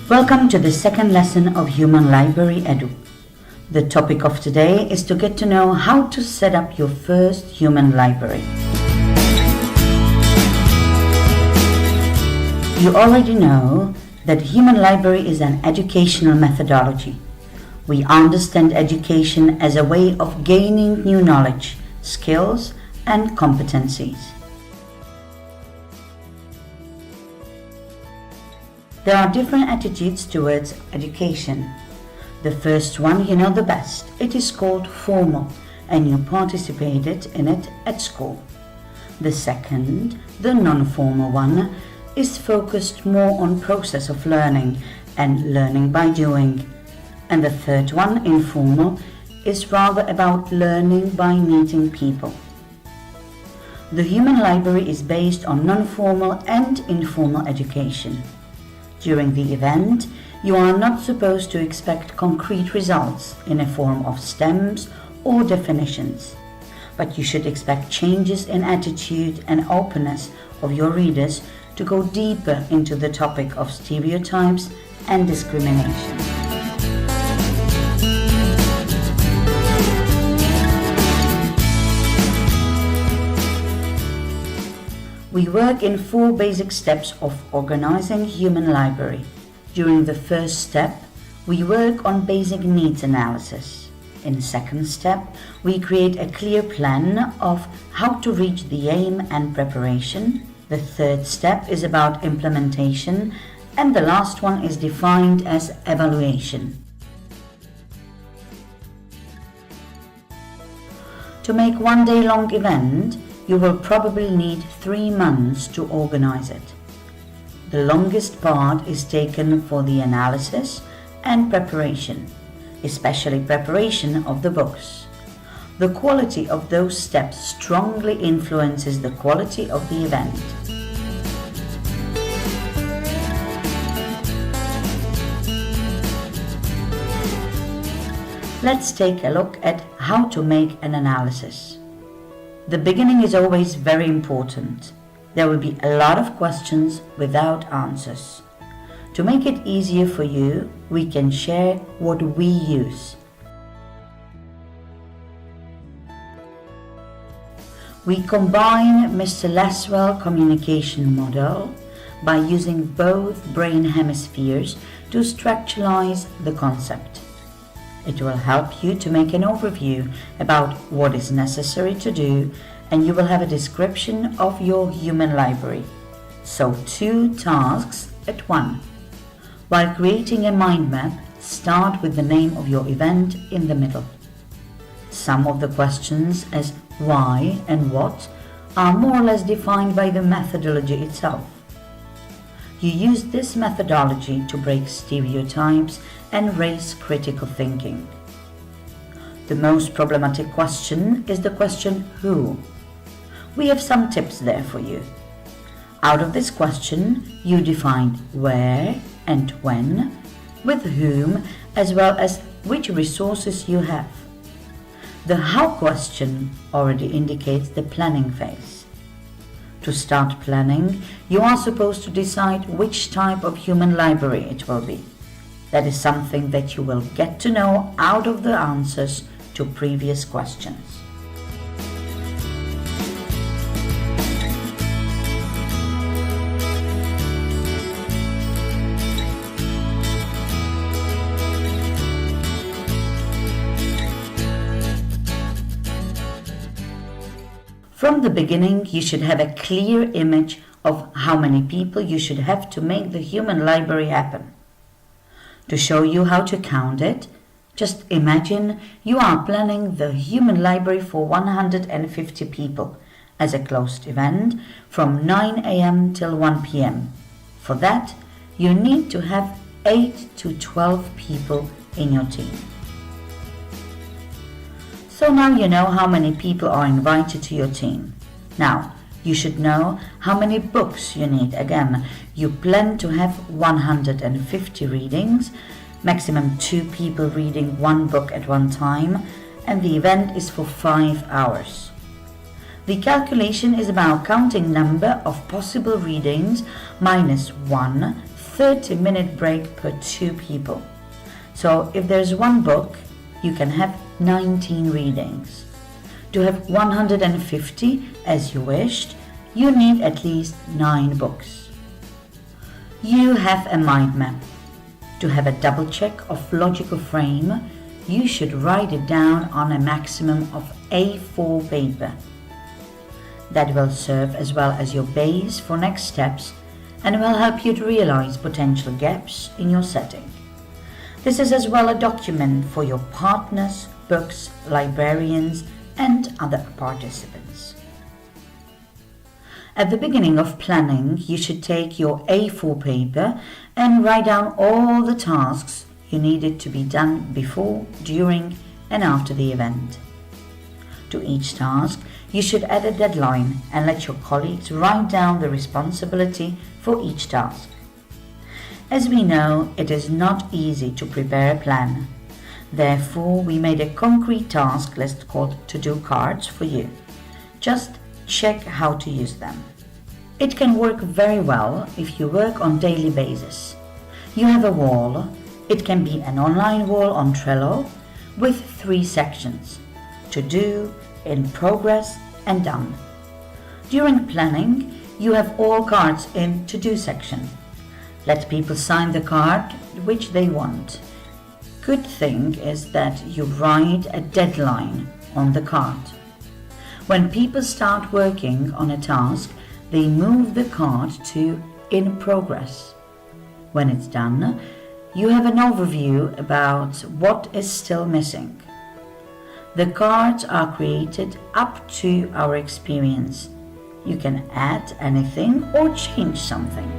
Welcome to the second lesson of Human Library Edu. The topic of today is to get to know how to set up your first human library. You already know that human library is an educational methodology. We understand education as a way of gaining new knowledge, skills, and competencies. There are different attitudes towards education. The first one you know the best. It is called formal, and you participated in it at school. The second, the non-formal one, is focused more on process of learning and learning by doing. And the third one, informal, is rather about learning by meeting people. The human library is based on non-formal and informal education. During the event, you are not supposed to expect concrete results in a form of stems or definitions, but you should expect changes in attitude and openness of your readers to go deeper into the topic of stereotypes and discrimination. We work in 4 basic steps of organizing human library. During the first step, we work on basic needs analysis. In the second step, we create a clear plan of how to reach the aim and preparation. The third step is about implementation, and the last one is defined as evaluation. To make one day-long event, you will probably need 3 months to organize it. The longest part is taken for the analysis and preparation, especially preparation of the books. The quality of those steps strongly influences the quality of the event. Let's take a look at how to make an analysis. The beginning is always very important. There will be a lot of questions without answers. To make it easier for you, we can share what we use. We combine Mr. Laswell's communication model by using both brain hemispheres to structuralize the concept. It will help you to make an overview about what is necessary to do, and you will have a description of your human library. So 2 tasks at 1. While creating a mind map, start with the name of your event in the middle. Some of the questions as why and what are more or less defined by the methodology itself. You use this methodology to break stereotypes and raise critical thinking. The most problematic question is the question who. We have some tips there for you. Out of this question, you define where and when, with whom, as well as which resources you have. The how question already indicates the planning phase. To start planning, you are supposed to decide which type of human library it will be. That is something that you will get to know out of the answers to previous questions. From the beginning, you should have a clear image of how many people you should have to make the human library happen. To show you how to count it, just imagine you are planning the human library for 150 people as a closed event from 9 a.m. till 1 p.m. For that, you need to have 8 to 12 people in your team. So now you know how many people are invited to your team. Now, you should know how many books you need. Again, you plan to have 150 readings, maximum 2 people reading 1 book at one time, and the event is for 5 hours. The calculation is about counting number of possible readings minus 1, 30-minute break per 2 people. So if there's one book, you can have 19 readings. To have 150 as you wished, you need at least 9 books. You have a mind map. To have a double check of logical frame, you should write it down on a maximum of A4 paper. That will serve as well as your base for next steps and will help you to realize potential gaps in your setting. This is as well a document for your partners, books, librarians, and other participants. At the beginning of planning, you should take your A4 paper and write down all the tasks you needed to be done before, during, and after the event. To each task, you should add a deadline and let your colleagues write down the responsibility for each task. As we know, it is not easy to prepare a plan. Therefore, we made a concrete task list called to-do cards for you. Just check how to use them. It can work very well if you work on daily basis. You have a wall. It can be an online wall on Trello with 3 sections: to do, in progress, and done. During planning, you have all cards in to-do section. Let people sign the card which they want. Good thing is that you write a deadline on the card. When people start working on a task, they move the card to in progress. When it's done, you have an overview about what is still missing. The cards are created up to our experience. You can add anything or change something.